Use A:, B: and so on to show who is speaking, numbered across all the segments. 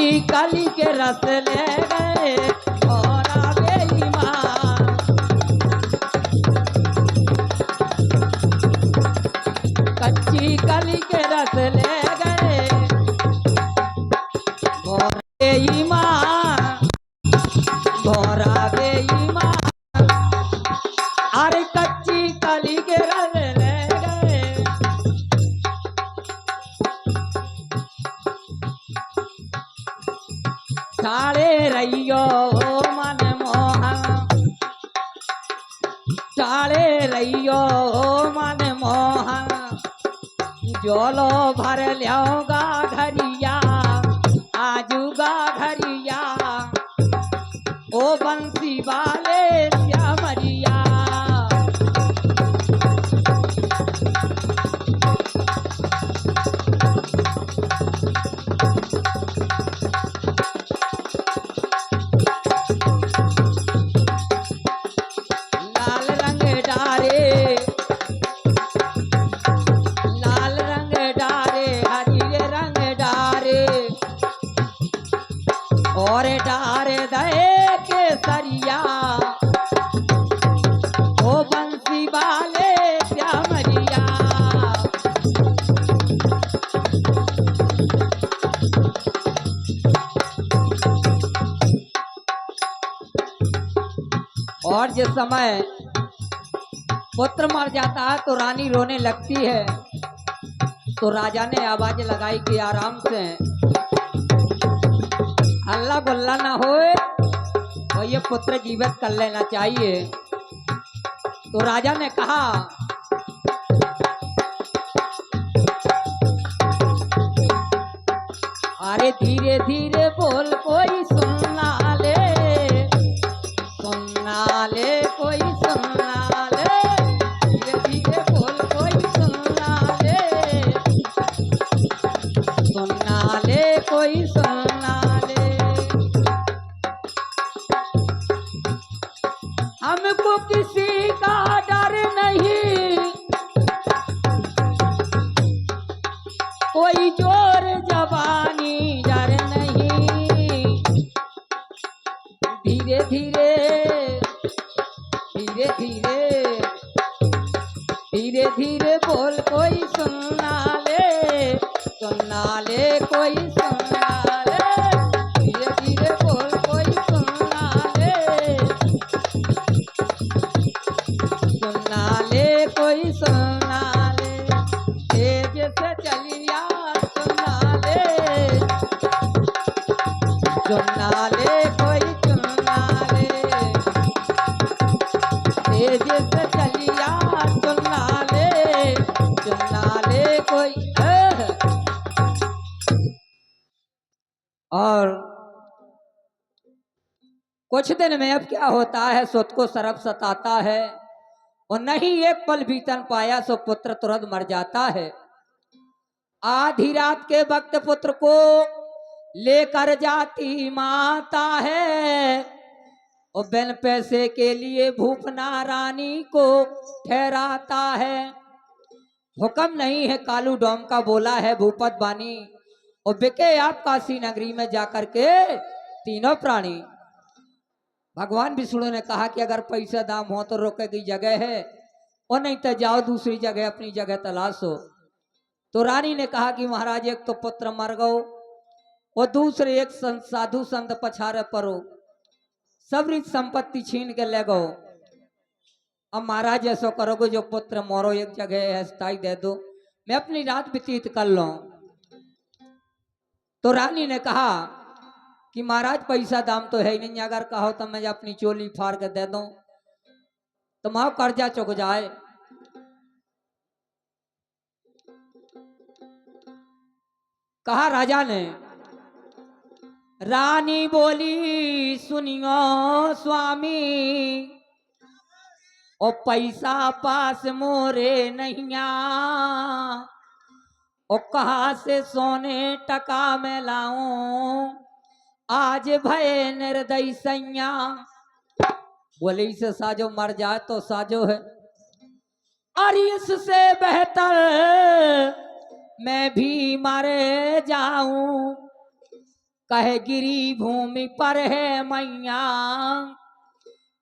A: कच्ची कली के रस ले गए भौरा बेईमान। कच्ची कली के रस ले गए भौरा बेईमान, भौरा बेईमान। अरे कच्ची कली के रस ले गए। ठाड़े रहियो मन मोहन, ठाड़े रहियो मन मोहन। जोलो भर ल्योगा घरिया आजूगा घरिया ओ बंसी वाले श्यामरिया। लाल रंग डारे, लाल रंग डारे, हरी रंग डारे और डारे दे के सरिया ओ बंसी वाले श्यामरिया। और जिस समय पुत्र मर जाता है तो रानी रोने लगती है, तो राजा ने आवाज लगाई कि आराम से हल्ला गुल्ला ना होए और ये पुत्र जीवित कर लेना चाहिए। तो राजा ने कहा अरे धीरे धीरे बोल कोई सुनना ले, सुनना ले कोई सुनना ले। धीरे धीरे बोल कोई सुनना ले, सुनना ले कोई सुनना ले। हमको किसी का डर नहीं, कोई जोर जवानी डर नहीं। धीरे धीरे धीरे धीरे धीरे धीरे बोल कोई सुनना ले, सुनना ले कोई सुनना ले। धीरे धीरे बोल कोई सुनना ले, सुनना ले कोई सुनना ले। तेज से चलिया सुनना ले, सुनना ले कोई सुनना ले। तेज से चलिया सुनना ले, सुनना ले कोई। और कुछ दिन में अब क्या होता है, सुत को सरफ सताता है और नहीं एक पल बीतन पाया सो पुत्र तुरंत मर जाता है। आधी रात के वक्त पुत्र को लेकर जाती माता है और बिन पैसे के लिए भूपना रानी को ठहराता है। हुक्म नहीं है कालू डोम का, बोला है भूपत बानी और बिके आप काशी नगरी में जाकर के तीनों प्राणी। भगवान विष्णु ने कहा कि अगर पैसा दाम हो तो रोके की जगह है और नहीं तो जाओ दूसरी जगह अपनी जगह तलाशो। तो रानी ने कहा कि महाराज एक तो पुत्र मर गो और दूसरे एक साधु संत पछारे परो, सब रीत संपत्ति छीन के ले गो। अब महाराज ऐसा करोगे जो पुत्र मोरो एक जगह है स्थाई दे दो, मैं अपनी रात व्यतीत कर लूं। तो रानी ने कहा कि महाराज पैसा दाम तो है ही नहीं, अगर कहो तो मैं अपनी चोली फाड़ के दे दूं तो माओ कर्जा चुक जाए। कहा राजा ने। रानी बोली सुनियो स्वामी ओ पैसा पास मोरे नैया ओ कहाँ से सोने टका में लाऊं आज भय निर्दयी सैया। बोले इसे साजो मर जाए तो साजो है, और इससे बेहतर मैं भी मर जाऊं। कहे गिरी भूमि पर है मैया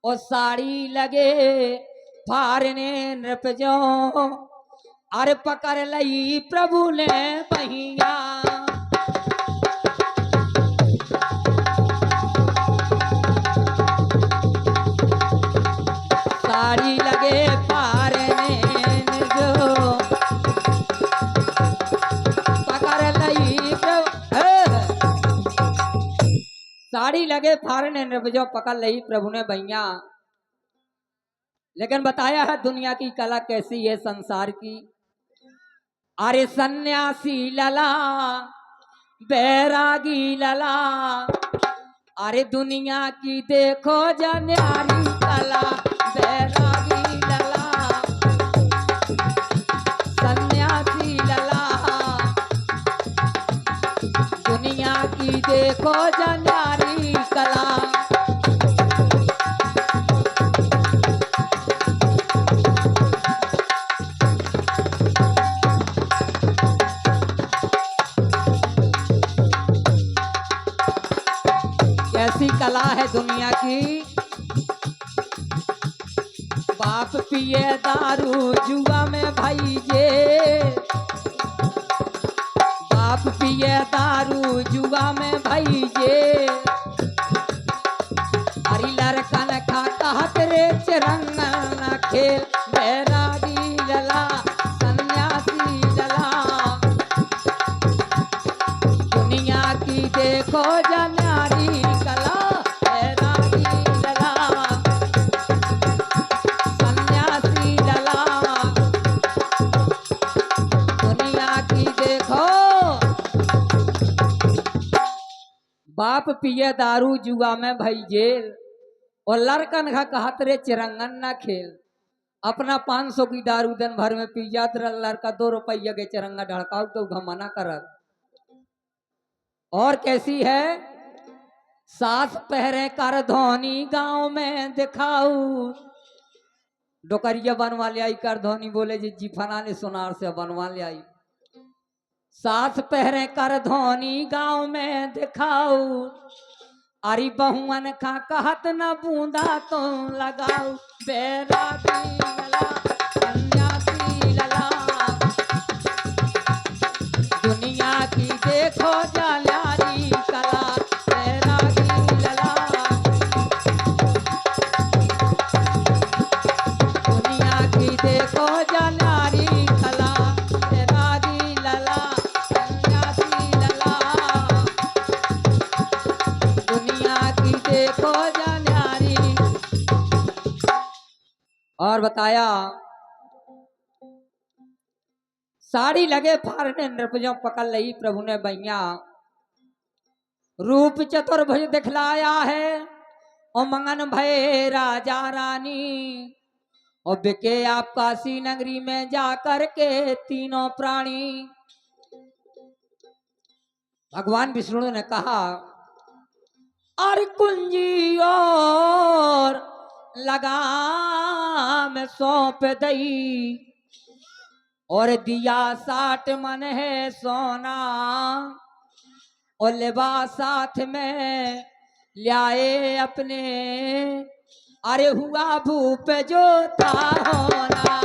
A: और साड़ी लगे फारने नृप जो अरे पकड़ लई प्रभु ने पहिया। साड़ी लगे फारने जो पकड़ लई साड़ी लगे फारने नृप जो पकड़ लई प्रभु ने भैया। लेकिन बताया है दुनिया की कला कैसी है संसार की। अरे सन्यासी लला बैरागी लला अरे दुनिया की देखो जन्यारी कला बैरागी लला सन्यासी लला दुनिया की देखो जन्यारी कला। कैसी कला है दुनिया की। बाप पिए दारू जुआ में भाई जे बाप पिए दारू जुआ में भाई जे हरी लड़कन खा कहत रे चिरंगन खेल बैरागी लला सन्यासी लला दुनिया की देखो जन्यारी कला बैरागी लला सन्यासी लला दुनिया की देखो। बाप पिए दारू जुआ में भई जेल और लड़कन खा कहत रे चिरंगन न खेल। अपना 500 की दारू दिन भर में पी जात लड़का 2 रुपया के चिरंगा ढड़काऊ तो घमना करत। और कैसी है सास पहरे कर धोनी गांव में दिखाऊ डोकरिया बनवा ले आई कर धोनी बोले जी फना ने सोनार से बनवा ले आई। सास पहरे कर धोनी गांव में दिखाऊ अरे बहुअन का कहत न बूंदा तो लगाऊ बैरागी लला सन्यासी लला दुनिया की देखो जन्यारी कला बैरागी लला दुनिया की देखो जन्यारी कला बैरागी लला सन्यासी लला दुनिया की देखो जन्यारी। और बताया साड़ी लगे फारने नृपजों पकड़ लई प्रभु ने भैया। रूप चतुर्भुज दिखलाया है और मंगन भय राजा रानी और बिके आप काशी नगरी में जाकर के तीनों प्राणी। भगवान विष्णु ने कहा अरे कुंजी और लगाम सौंप दई और दिया 60 मन है सोना और लिबास साथ में लाए अपने अरे हुआ भूप जो था होना।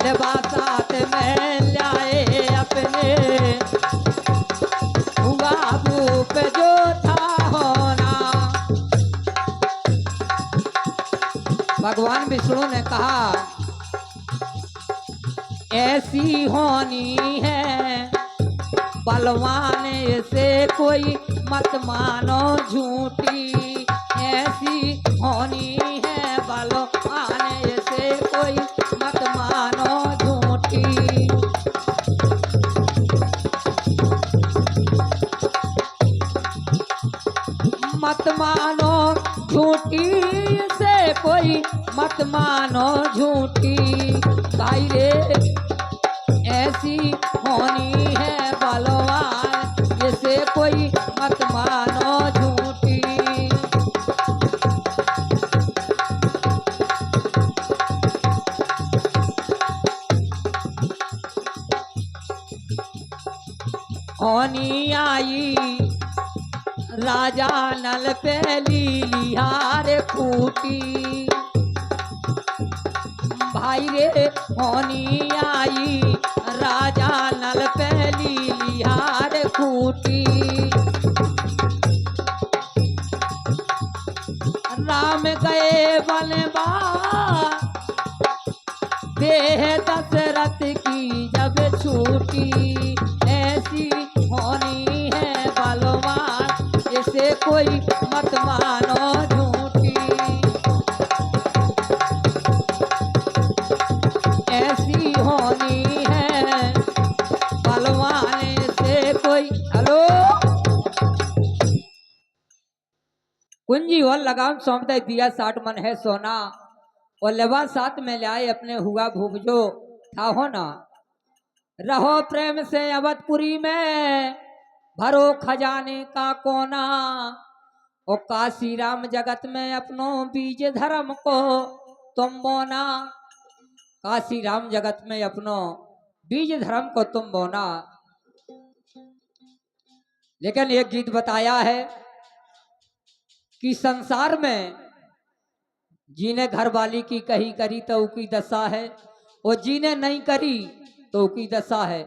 A: लिबास साथ में लाए अपने हुआ भूप जो था होना। भगवान विष्णु ने कहा ऐसी होनी है बलवान से कोई मत मानो झूठी ऐसी होनी है बलवान से कोई मत मानो झूठी। मत मानो झूठी से कोई मत मानो झूठी भाई रे ऐसी होनी है बलवान जैसे कोई मत मानो झूठी। 60 होनी आई राजा नल पे लीलिहार फूटी। भाई रे होनी आई राजा नल पे लीलिहार फूटी। राम गए वनवास देह दशरथ की जब छूटी। ऐसी होनी है बलवान इसे कोई मत मानो झूठी। ऐसी होनी है बलवान इसे कोई। हेलो कुंजी और लगाम सौंप दे दिया 60 मन है सोना। और लेवा साथ में लाए अपने हुआ भूप जो था होना। रहो प्रेम से अवधपुरी में भरो खजाने का कोना। और काशी राम जगत में अपनों बीज धर्म को तुम बोना। काशी राम जगत में अपनों बीज धर्म को तुम बोना। लेकिन एक गीत बताया है कि संसार में जीने घर वाली की कही करी तो की दशा है और जीने नहीं करी तो की दशा है।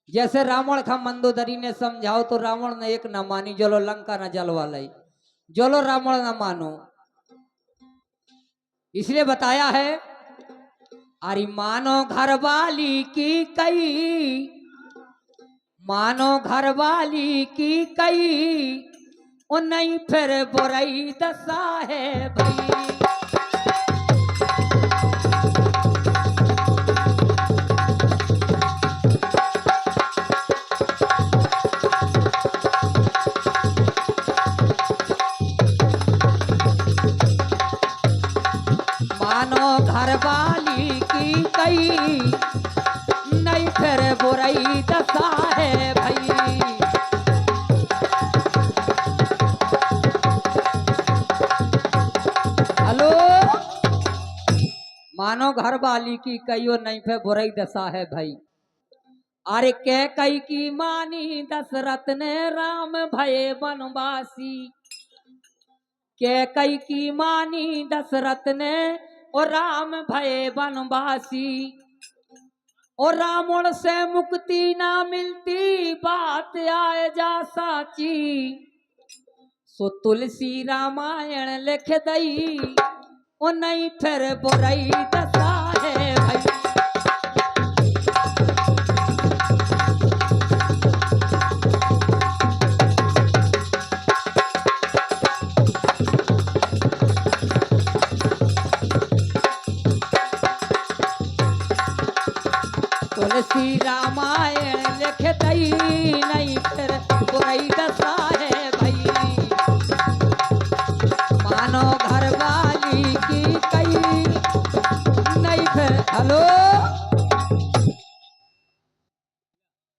A: जैसे रावण का मंदोदरी ने समझाओ तो रावण ने एक न मानी। जलो लंका न जलवा लाई जलो रावण न मानो। इसलिए बताया है अरे मानो घर वाली की कई मानो घर वाली की कई और नहीं फिर बुराई दशा है भाई। मानो घर वाली की कई नहीं फिर बुराई दशा है भाई। मानो घर वाली की कई और नहीं पे बुराई दशा है भाई। अरे के कई की मानी दशरथ ने राम भये वनवासी। के कई की मानी दशरथ ने और राम भये वनवासी। और रावण से मुक्ति ना मिलती बात आए जा साची। सो तुलसी रामायण लिख दई ओ नहीं फिर बुराई दशा है भाई। तुलसी रामायण लिख दई नहीं फिर बुराई दशा है भाई। मानो घर वाली की कई नहीं फिर। हेलो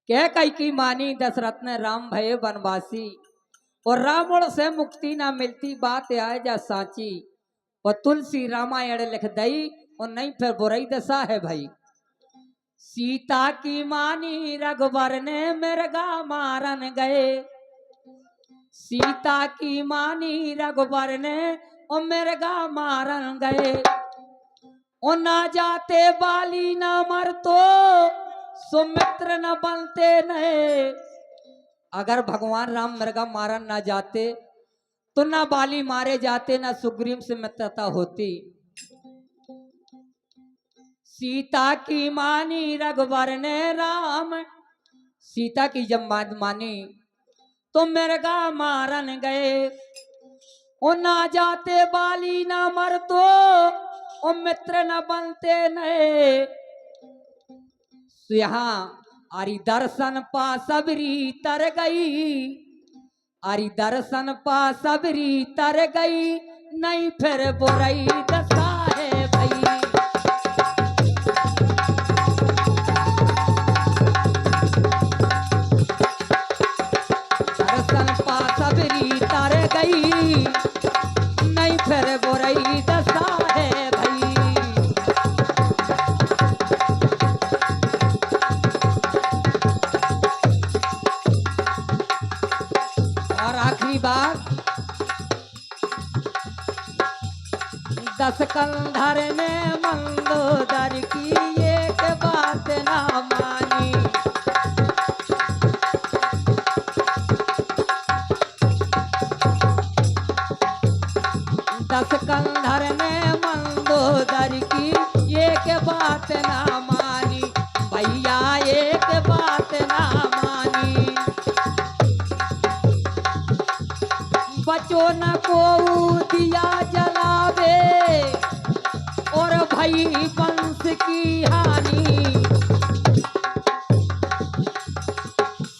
A: क्या कई की मानी दशरथ ने राम भये वनवासी। और रावण से मुक्ति ना मिलती बात आए जा साची। और तुलसी रामायण लिख दई और नहीं फिर बुराई दशा है भाई। सीता की मानी रघुवर ने मृगा मारन गए। सीता की मानी रघुवर ने और मृगा मारन गए। और ना जाते बाली ना मर तो सुमित्र न बनते नए। अगर भगवान राम मृगा मारन ना जाते तो ना बाली मारे जाते ना सुग्रीव से मित्रता होती। सीता की मानी रघुवर ने राम। सीता की जब मानी तो मृगा मारन गए। और ना जाते बाली ना मर तो और मित्र न बनते नए। यहाँ आरी दर्शन पा सबरी तर गई। आरी दर्शन पा सबरी तर गई नहीं फिर बुराई दशा है भाई। दर्शन पा सबरी तर गई नहीं फिर बुराई दशा है भाई। दस कंधर ने मंदोदर की एक बात ना मानी। दस कंधर ने मंदोदर की एक बात ना मानी, भैया एक बात ना मानी। बचो न को दिया जलावे और भई वंश की हानि।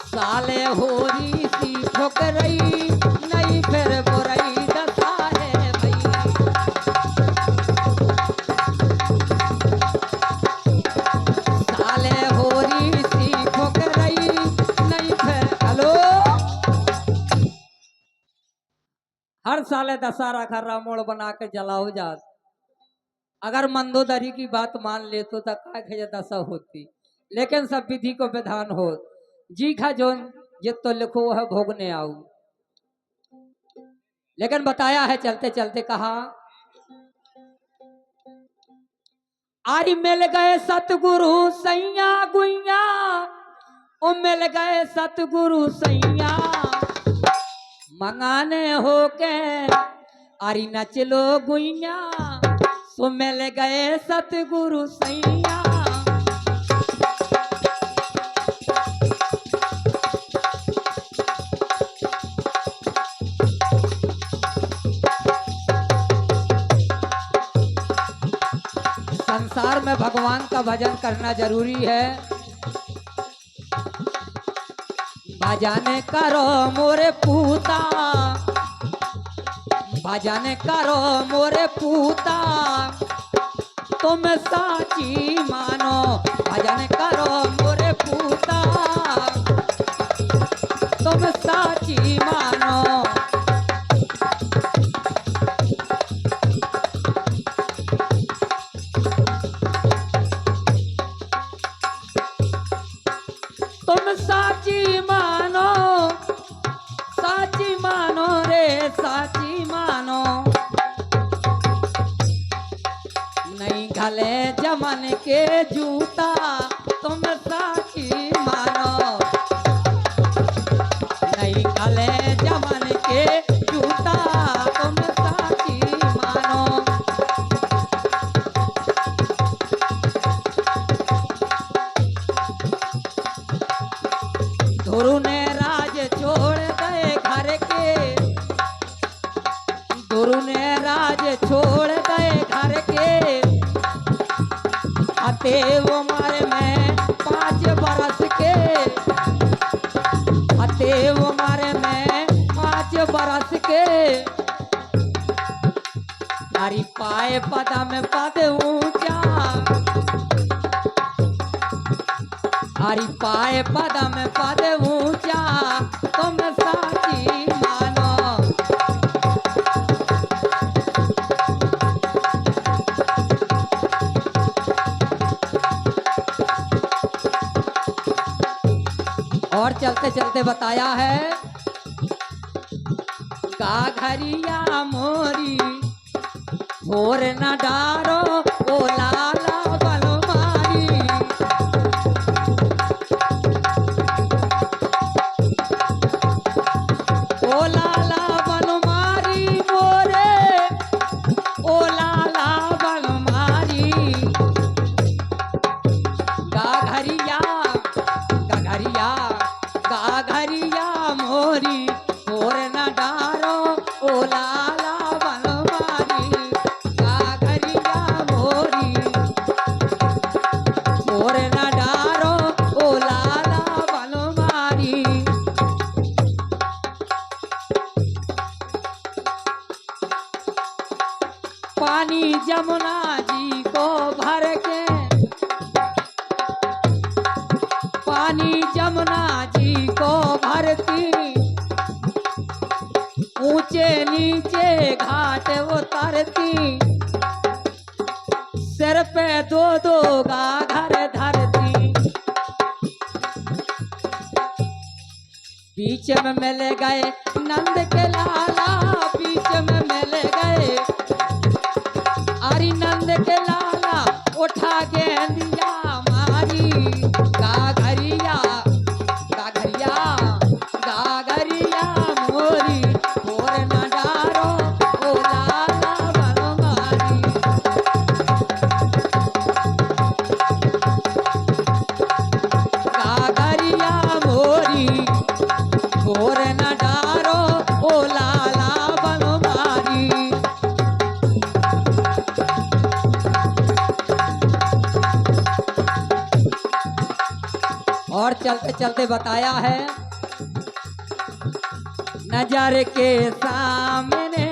A: साले होरी सी ठोकरई नहीं फिर बुरई दसारे भई। साले होरी सी ठोकरई नहीं फिर। हेलो, हर साले दशहरा खर्रा मोड़ बना के जलाओ जात। अगर मंदोदरी की बात मान ले तो काय दशा होती, लेकिन सब विधि को विधान हो। जी खा जो जित तो लिखो है भोगने आऊ। लेकिन बताया है चलते चलते कहा, आरी मिल गए सतगुरु सैया गुइया, ओ मिल गए सतगुरु सैया। मंगाने हो के आरी नचलो गुइया, सो मिल गए सतगुरु सैया। संसार में भगवान का भजन करना जरूरी है। भजन करो मोरे पूता, भजन करो मोरे पूता, तुम साची मानो। भजन करो मोरे पूता, तुम साची मानो। तुम साची मानो, साची मानो रे साची मानो। नहीं घले जमन के जूता, तुम साची मानो। नहीं घले जमन के जूता, तुम साची मानो। धुरु ने राज छोड़ गए घर के, धुरु ने राज छोड़ गए घर के। अते उम्र में 5 बरस के, अते उम्र में 5 बरस के। नारी पाए पद में पद ऊंचा, हरि पाए पद में पद ऊंचा, तुम साची मानो। और चलते चलते बताया है, गाघरिया मोरी भोर न डारो, ओ लाला बलमारी। ओ लाला बनमारी मोरे, ओ लाला बनमारी। गाघरिया गाघरिया गाघरिया मोरी मोर न डारो, ओ लाला बनमारी। गाघरिया मोरी मोर न डारो, ओ लाला बनमारी। पानी जमुना जी को भर के, पानी जमुना जी को भरती। ऊंचे नीचे घाट उतरती, सिर पे 2-2 गाघर धरती। बीच में मिल गए नंद के लाला, बीच में मिल गए और चलते चलते बताया है नजर के सामने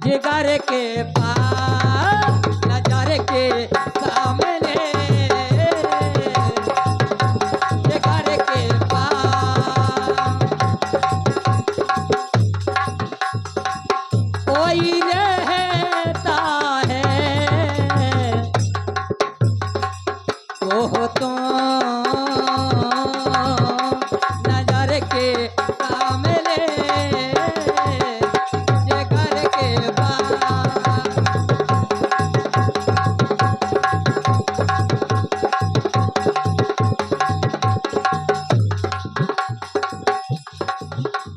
A: जिगर के पास नजर के सामने जिगर के पास कोई रहता है तो नजर के सामने जिगर के पास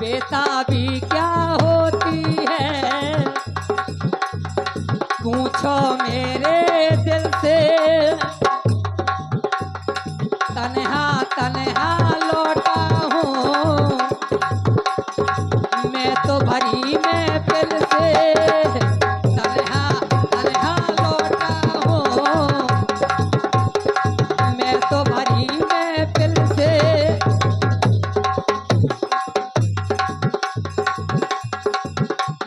A: बेताबी क्या होती है पूछो मेरे दिल से तन्हा तन्हा लौटा हूँ मैं तो भरी महफिल से तन्हा तन्हा लौटा हूँ मैं तो भरी महफिल से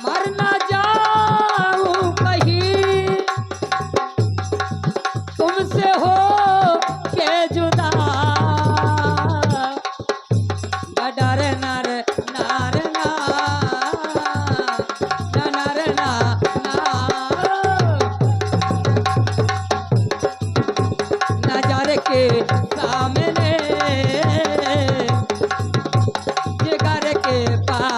A: मर ना जाऊं कहीं तुमसे हो के जुदा डर नर नार ना नर ना नजर के सामने जिगर के पास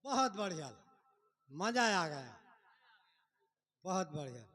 B: बहुत बढ़िया, मजा आ गया, बहुत बढ़िया।